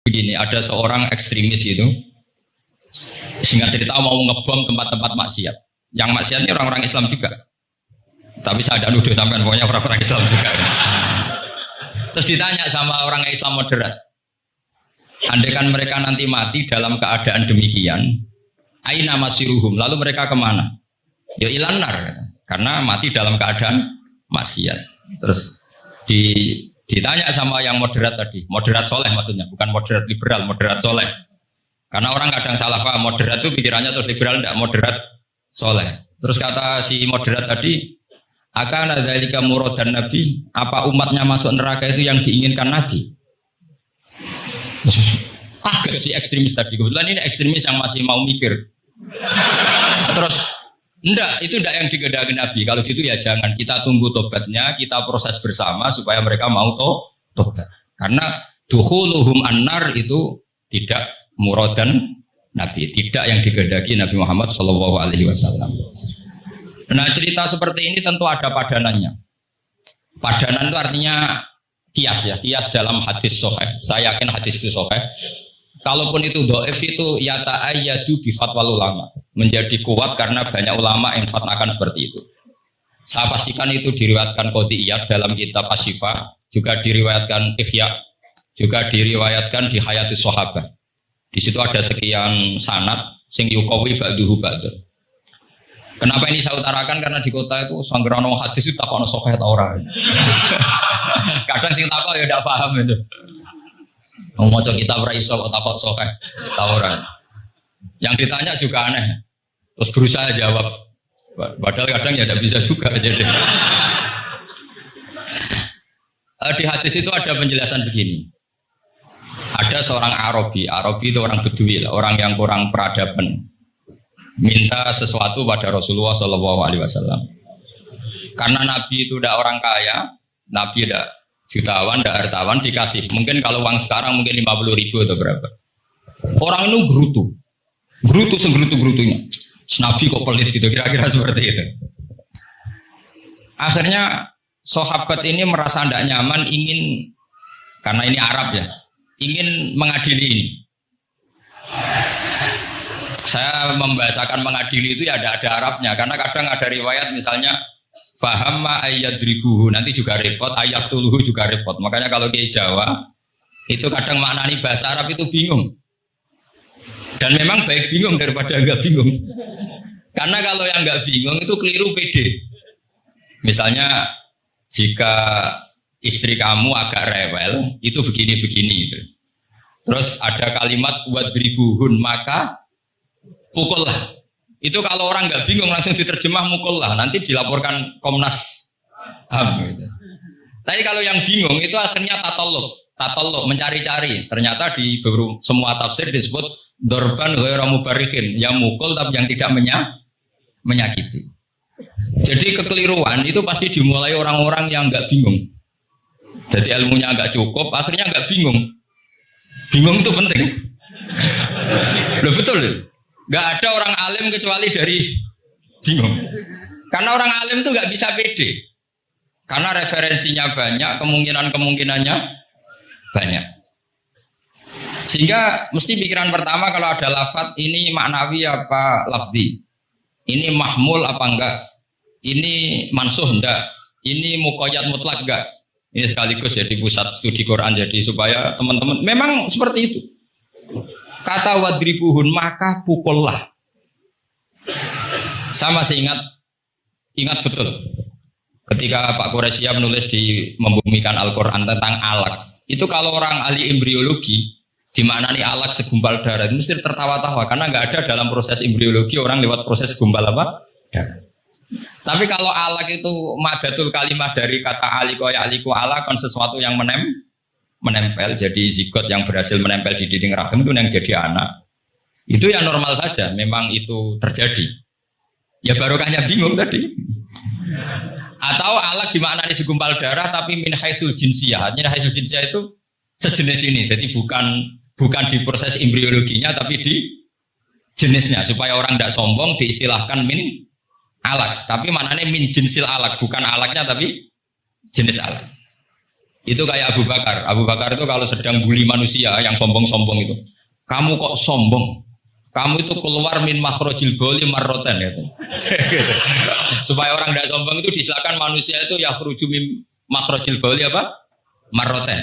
Begini, ada seorang ekstremis itu, singkat cerita mau ngebom tempat-tempat maksiat. Yang maksiatnya orang-orang Islam juga. Tapi saya ada nuduh sampean pokoknya orang-orang Islam juga. Terus ditanya sama orang Islam moderat, andaikan mereka nanti mati dalam keadaan demikian, aina masiruhum, lalu mereka kemana? Ya ilanar, karena mati dalam keadaan maksiat. Terus ditanya sama yang moderat tadi, moderat soleh maksudnya, bukan moderat liberal, moderat soleh. Karena orang kadang salah paham, moderat itu pikirannya terus liberal, tidak moderat soleh. Terus kata si moderat tadi, akan ada jika muradan Nabi, apa umatnya masuk neraka itu yang diinginkan Nabi? Agak si ekstremis tadi, kebetulan ini ekstremis yang masih mau mikir. Terus enggak, itu enggak yang digedaki Nabi. Kalau gitu ya jangan, kita tunggu tobatnya, kita proses bersama supaya mereka mau tobat. Karena dukhuluhum annar itu tidak muradan Nabi, tidak yang digedaki Nabi Muhammad SAW. Nah cerita seperti ini tentu ada padanannya. Padanan itu artinya kias ya, kias dalam hadis sahih. Saya yakin hadis itu sahih. Kalaupun itu dhaif itu ya ta'ayyadu bi fatwal ulama, menjadi kuat karena banyak ulama yang fatwakan seperti itu. Saya pastikan itu diriwayatkan Qodiyah dalam kitab Asy-Syifa, juga diriwayatkan Ihya, juga diriwayatkan di Hayatus Sahabah. Di situ ada sekian sanad sing yuqawi ba'duhu ba'd. Kenapa ini saya utarakan? Karena di kota itu sanggerono hadis itu takon sahih ta ora. Kadang sing takon ya ndak paham itu. Mau maca kitab ora iso kok takon sahih ta ora. Yang ditanya juga aneh. Terus berusaha jawab. Padahal kadang ya ndak bisa juga jadi. Di hadis itu ada penjelasan begini. Ada seorang Arabi itu orang Bedui, orang yang kurang peradaban. Minta sesuatu pada Rasulullah SAW. Karena Nabi itu udah orang kaya, Nabi udah jutawan, udah hartawan, dikasih. Mungkin kalau uang sekarang mungkin 50.000 atau berapa. Orang itu gerutu senggerutu-gerutunya. Nabi kok pelit gitu, kira-kira seperti itu. Akhirnya sahabat ini merasa tidak nyaman, ingin, karena ini Arab ya, ingin mengadili ini. Saya membahasakan mengadili itu ya ada Arabnya, karena kadang ada riwayat misalnya faham ma ayyadribuhu, nanti juga repot, ayat tuluhu juga repot. Makanya kalau di Jawa itu kadang maknani bahasa Arab itu bingung, dan memang baik bingung daripada enggak bingung. Karena kalau yang enggak bingung itu keliru pede. Misalnya jika istri kamu agak rewel itu begini-begini gitu. Terus ada kalimat wadribuhun, maka pukullah. Itu kalau orang nggak bingung langsung diterjemah mukullah, nanti dilaporkan Komnas HAM gitu. Tapi kalau yang bingung itu akhirnya tatolog mencari-cari. Ternyata di semua tafsir disebut dorban ghairu mubarrihin, yang mukul tapi yang tidak menyakiti. Jadi kekeliruan itu pasti dimulai orang-orang yang nggak bingung. Jadi ilmunya nggak cukup, akhirnya nggak bingung. Bingung itu penting. Loh betul. Gak ada orang alim kecuali dari bingung. Karena orang alim itu gak bisa pede. Karena referensinya banyak, kemungkinannya banyak. Sehingga mesti pikiran pertama kalau ada lafadz ini maknawi apa lafzi. Ini mahmul apa enggak. Ini mansuh enggak. Ini muqayyad mutlak enggak. Ini sekaligus jadi pusat studi Quran, jadi supaya teman-teman memang seperti itu. Kata wadribuhun, maka pukullah. Saya masih ingat betul ketika Pak Quraisyah menulis di Membumikan Al-Quran tentang alak. Itu kalau orang ahli embriologi dimaknani alak segumpal darah itu mesti tertawa-tawa, karena nggak ada dalam proses embriologi orang lewat proses gumpal apa? Darah. Tapi kalau alak itu madatul kalimah dari kata aliko ya aliko alakon, sesuatu yang menempel, jadi zigot yang berhasil menempel di dinding rahim itu yang jadi anak. Itu ya normal saja, memang itu terjadi. Ya barokahnya bingung tadi. Atau alak dimaknani segumpal darah tapi min haitsul jinsiyah. Artinya haitsul jinsiyah itu sejenis ini. Jadi bukan di proses embriologinya tapi di jenisnya, supaya orang tidak sombong diistilahkan min alak. Tapi maknanya min jinsil alak, bukan alaknya tapi jenis alak. Itu kayak Abu Bakar. Abu Bakar itu kalau sedang bully manusia yang sombong-sombong itu, kamu kok sombong? Kamu itu keluar min makhrajil bauli marrotan ya. Supaya orang tidak sombong itu disilakan manusia itu yakhruju min makhrajil bauli apa? Marrotan.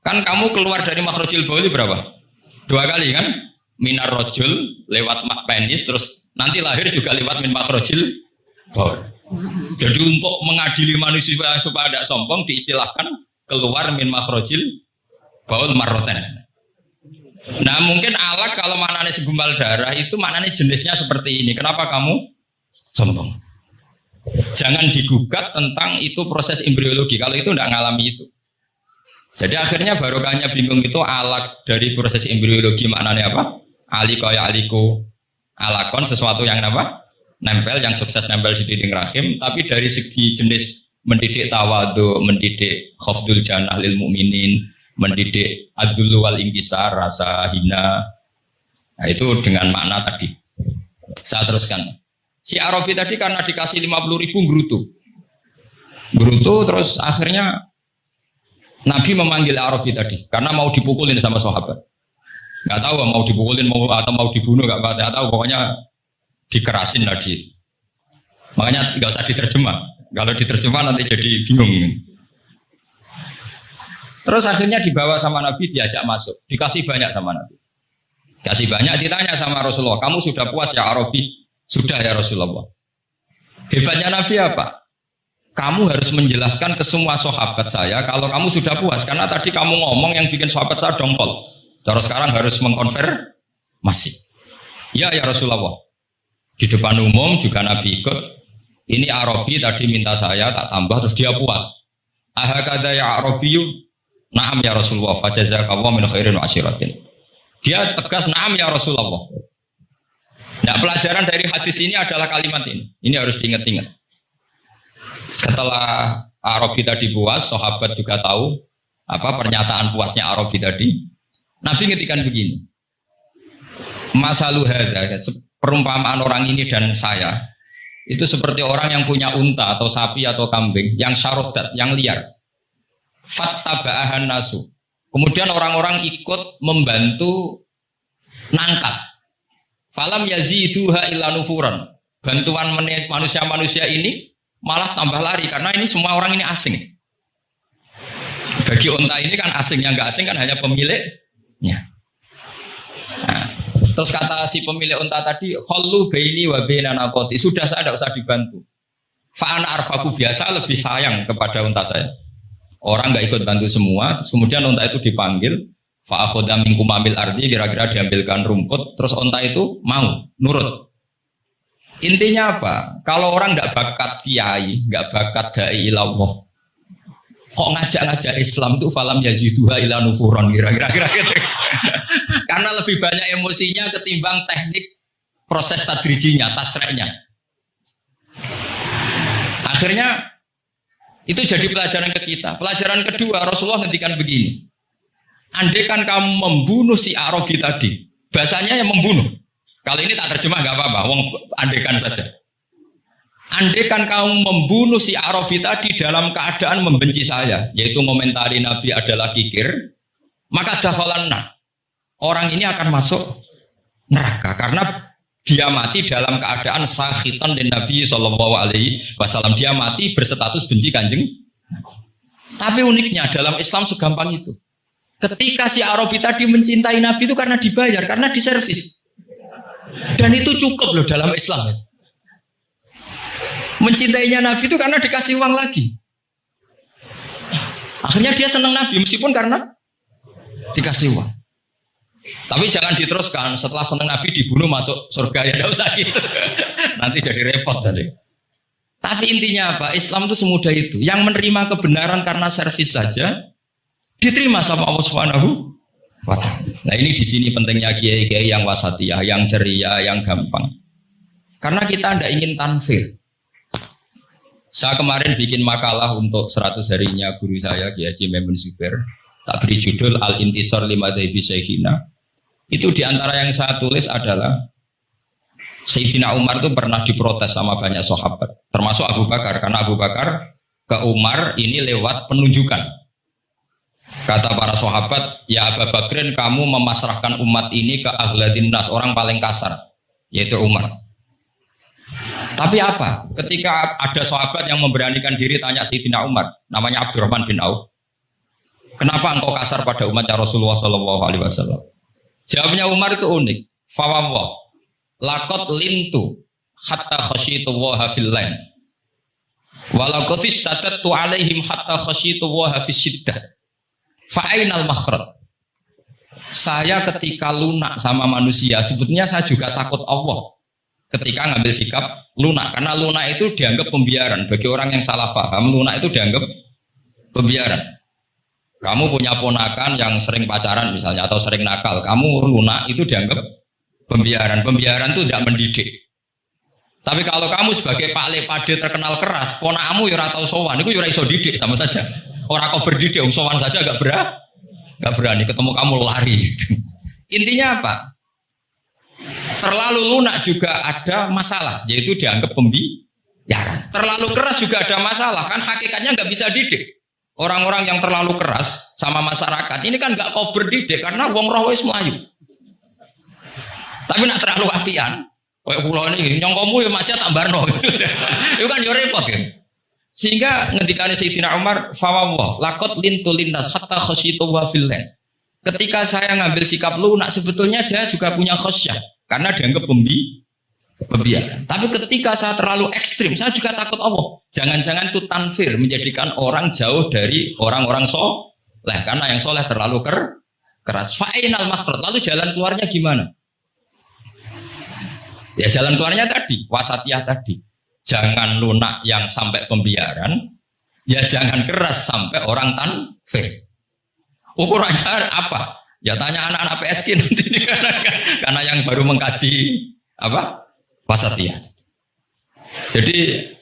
Kan kamu keluar dari makhrajil bauli berapa? 2 kali kan? Minar rojul lewat penis, terus nanti lahir juga lewat min makhrajil bauli. Jadi untuk mengadili manusia supaya tidak sombong diistilahkan keluar min makhrajil baul marrotan. Nah mungkin alak kalau maknanya segumpal darah itu maknanya jenisnya seperti ini. Kenapa kamu sombong? Jangan digugat tentang itu proses embriologi. Kalau itu tidak ngalami itu. Jadi akhirnya barokahnya bingung itu alak dari proses embriologi maknanya apa? Aliko ya aliko alakon sesuatu yang apa? Nempel, yang sukses nempel di dinding rahim. Tapi dari segi jenis mendidik tawadu, mendidik khafdul janah lil mu'minin, mendidik adzullu wal ingkisar, rasa hina. Nah, itu dengan makna tadi. Saya teruskan. Si Arabi tadi karena dikasih 50.000 Gerutu terus akhirnya Nabi memanggil Arabi tadi karena mau dipukulin sama sahabat. Enggak tahu mau dipukulin atau mau dibunuh enggak tahu, pokoknya dikerasin tadi. Makanya enggak usah diterjemah. Kalau diterjemah nanti jadi bingung. Terus akhirnya dibawa sama Nabi, diajak masuk, dikasih banyak sama Nabi. Kasih banyak, ditanya sama Rasulullah, kamu sudah puas ya Arabi? Sudah ya Rasulullah. Hebatnya Nabi apa? Kamu harus menjelaskan ke semua sahabat saya kalau kamu sudah puas. Karena tadi kamu ngomong yang bikin sahabat saya dongkol. Terus sekarang harus mengkonfirmasi. Ya Rasulullah. Di depan umum juga Nabi ikut. Ini Arabi tadi minta saya tak tambah, terus dia puas. Ahakada ya Arabiyu. Naam ya Rasulullah, fajazakallahu min khairin wa asyiratin. Dia tegas naam ya Rasulullah. Nah, pelajaran dari hadis ini adalah kalimat ini. Ini harus diingat-ingat. Setelah Arabi tadi puas, sahabat juga tahu apa pernyataan puasnya Arabi tadi. Nabi ngetikan begini. Masalu hadza, perumpamaan orang ini dan saya itu seperti orang yang punya unta atau sapi atau kambing yang syarodat, yang liar. Fattaba'ahan nasu. Kemudian orang-orang ikut membantu nangkap. Falam yaziduha illa nufuran. Bantuan manusia-manusia ini malah tambah lari karena ini semua orang ini asing. Bagi unta ini kan asing, yang enggak asing kan hanya pemiliknya. Nah, terus kata si pemilik unta tadi, khallu baini wa baina naqati. Sudah saya tidak usah dibantu. Fa ana arfaku, biasa lebih sayang kepada unta saya. Orang nggak ikut bantu semua, terus kemudian unta itu dipanggil, fa akhadha minkum amil ardi, kira-kira diambilkan rumput, terus unta itu mau nurut. Intinya apa? Kalau orang nggak bakat kiai, nggak bakat dai ilallah, kok ngajak-ngajak Islam itu falam yaziduha ila nufuron, kira-kira gitu. Karena lebih banyak emosinya ketimbang teknik proses tadrijinya, tasreknya. Akhirnya itu jadi pelajaran ke kita. Pelajaran kedua, Rasulullah ngendikan begini. Andaikan kamu membunuh si Arabi tadi, bahasanya yang membunuh. Kalau ini tak terjemah nggak apa-apa, andaikan saja. Andaikan kamu membunuh si Arabi tadi dalam keadaan membenci saya, yaitu ngomentari Nabi adalah kikir, maka dakhalanna. Orang ini akan masuk neraka karena dia mati dalam keadaan sakhitan dan Nabi SAW. Dia mati berstatus benci kanjeng. Tapi uniknya dalam Islam segampang itu. Ketika si Arabi tadi mencintai Nabi itu karena dibayar, karena diservis. Dan itu cukup loh dalam Islam. Mencintainya Nabi itu karena dikasih uang lagi. Akhirnya dia senang Nabi meskipun karena dikasih uang. Tapi jangan diteruskan setelah senang Nabi dibunuh masuk surga, ya tidak usah gitu. Nanti jadi repot tadi. Tapi intinya apa? Islam itu semudah itu. Yang menerima kebenaran karena servis saja diterima sama Allah Subhanahu wa Ta'ala. Nah ini di sini pentingnya kiai-kiai yang wasatiyah, yang ceria, yang gampang. Karena kita tidak ingin tanfir. Saya kemarin bikin makalah untuk 100 harinya guru saya Kiai Haji Maimun Zubair. Tak beri judul Al-Intisar Limadhabi Syekhina. Itu diantara yang saya tulis adalah Sayyidina Umar itu pernah diprotes sama banyak sahabat, termasuk Abu Bakar, karena Abu Bakar ke Umar ini lewat penunjukan. Kata para sahabat, ya Abu Bakrin, kamu memasrahkan umat ini ke ahladin nas, orang paling kasar, yaitu Umar. Tapi apa? Ketika ada sahabat yang memberanikan diri tanya Sayyidina Umar, namanya Abdurrahman bin Auf, kenapa engkau kasar pada umatnya Rasulullah SAW? Jawabnya Umar itu unik. Fawwah, lakot lintu hatta khasyitu waha fil lain. Walau kotis tadattu alaihim hatta khasyitu waha fis syiddah. Fa'ainal makhraj. Saya ketika lunak sama manusia, sebetulnya saya juga takut Allah. Ketika ngambil sikap lunak, karena lunak itu dianggap pembiaran. Bagi orang yang salah paham, lunak itu dianggap pembiaran. Kamu punya ponakan yang sering pacaran misalnya atau sering nakal, kamu lunak itu dianggap pembiaran. Pembiaran itu tidak mendidik. Tapi kalau kamu sebagai Pak Lepade terkenal keras, ponakmu ya ora tau sowan, itu ya ora iso didik sama saja. Orang kau berdidik, sowan saja gak berani, ketemu kamu lari. Intinya apa? Terlalu lunak juga ada masalah, yaitu dianggap pembiaran. Terlalu keras juga ada masalah, kan hakikatnya nggak bisa didik. Orang-orang yang terlalu keras sama masyarakat ini kan nggak kau berdidik karena wong roh wis mlayu. Tapi nak terlalu apian, kayak pulau ini nyongkomu ya masih tak barno. Itu kan yo repot kan. Sehingga ngendikane Sayyidina Umar, fawwah lakot lintu linnas hatta khasyitu wa fillah. Ketika saya ngambil sikap lunak, sebetulnya saya juga punya khasyah karena dianggap pembiaran. Tapi ketika saya terlalu ekstrim, saya juga takut Allah. Jangan-jangan itu tanfir, menjadikan orang jauh dari orang-orang soleh, karena yang soleh terlalu keras. Fa'inal makhraj. Lalu jalan keluarnya gimana? Ya jalan keluarnya tadi, wasatiyah tadi. Jangan lunak yang sampai pembiaran, ya jangan keras sampai orang tanfir. Ukurannya apa? Ya tanya anak-anak PSG nanti karena yang baru mengkaji apa? Wasatiyah. Jadi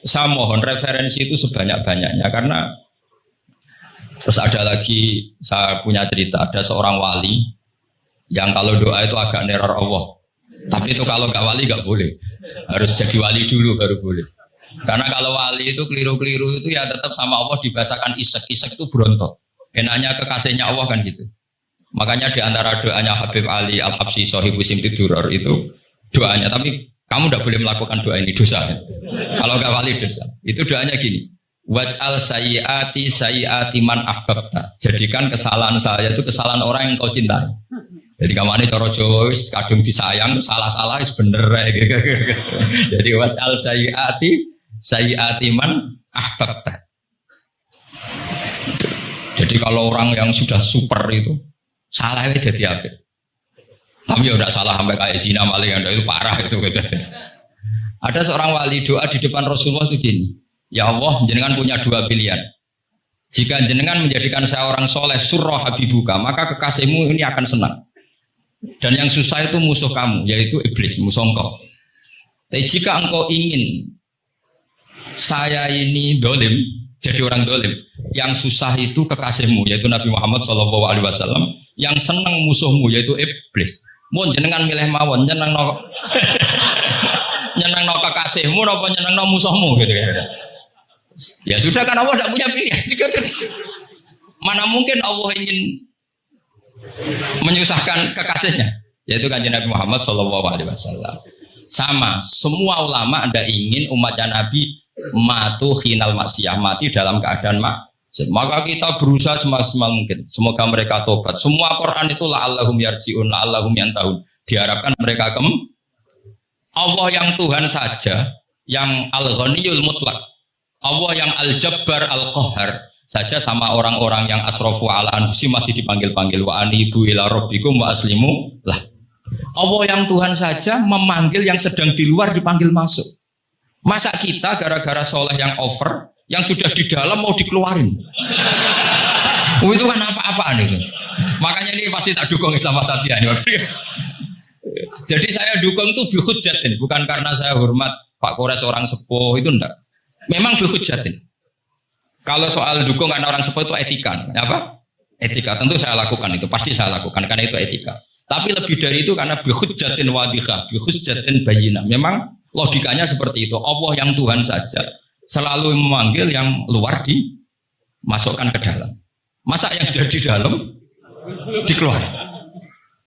saya mohon referensi itu sebanyak-banyaknya karena terus ada lagi saya punya cerita, ada seorang wali yang kalau doa itu agak neror Allah. Tapi itu kalau nggak wali nggak boleh, harus jadi wali dulu baru boleh. Karena kalau wali itu keliru-keliru itu ya tetap sama Allah dibahasakan isek itu berontok. Enaknya kekasihnya Allah kan gitu. Makanya di antara doanya Habib Ali Al-Habsyi Sohibu Simti Duror itu doanya, tapi kamu tidak boleh melakukan doa ini, dosa. Kalau nggak wali dosa. Itu doanya gini. Waj'al sayyiati man ahbabta. Jadikan kesalahan saya itu kesalahan orang yang kau cintai. Jadi kamane cara Jawa kadung disayang, salah-salah wis bener gitu. Jadi waj'al sayyiati man ahbabta. Jadi kalau orang yang sudah super itu salahnya jadi apa? Tapi ya udah salah sampai kayak zina maling, itu parah itu. Ada seorang wali doa di depan Rasulullah itu gini, ya Allah, jenengan punya dua pilihan. Jika jenengan menjadikan saya orang soleh, surah habibuka, maka kekasihmu ini akan senang. Dan yang susah itu musuh kamu, yaitu iblis, musuh engkau. Tapi jika engkau ingin saya ini dolim, jadi orang dolim, yang susah itu kekasihmu, yaitu Nabi Muhammad SAW, yang senang musuhmu, yaitu iblis. Mun jenengan milih mawon, nyenang no kekasihmu, apa nyenang no musuhmu gitu. Ya sudah kan Allah tidak punya pilihan. Mana mungkin Allah ingin menyusahkan kekasihnya, yaitu kanjeng Nabi Muhammad SAW. Sama, semua ulama Anda ingin umatnya Nabi matu khinal maksiyah, mati dalam keadaan maka kita berusaha semaksimal mungkin. Semoga mereka tobat. Semua Quran itu la'allahum yarji'un, la'allahum yantahun. Diharapkan mereka Allah yang Tuhan saja, yang al-ghaniyul mutlak, Allah yang al-jabbar al-qahhar saja sama orang-orang yang asrafu ala anfusi masih dipanggil-panggil wa anibu ila rabbikum wa aslimu lah. Allah yang Tuhan saja memanggil yang sedang di luar dipanggil masuk. Masa kita gara-gara soleh yang over, yang sudah di dalam mau dikeluarin? Itu kan apa-apaan itu. Makanya ini pasti tak dukung Islam Wasatiyah ini. Jadi saya dukung itu bihujjatin, bukan karena saya hormat Pak Kores orang sepuh, itu enggak. Memang bihujjatin. Kalau soal dukung karena orang sepuh itu etika, apa? Etika, tentu saya lakukan itu, pasti saya lakukan karena itu etika. Tapi lebih dari itu karena bihujjatin wadihah, bihujjatin bayyinah. Memang logikanya seperti itu. Allah yang Tuhan saja selalu memanggil yang luar dimasukkan ke dalam. Masa yang sudah di dalam dikeluarkan?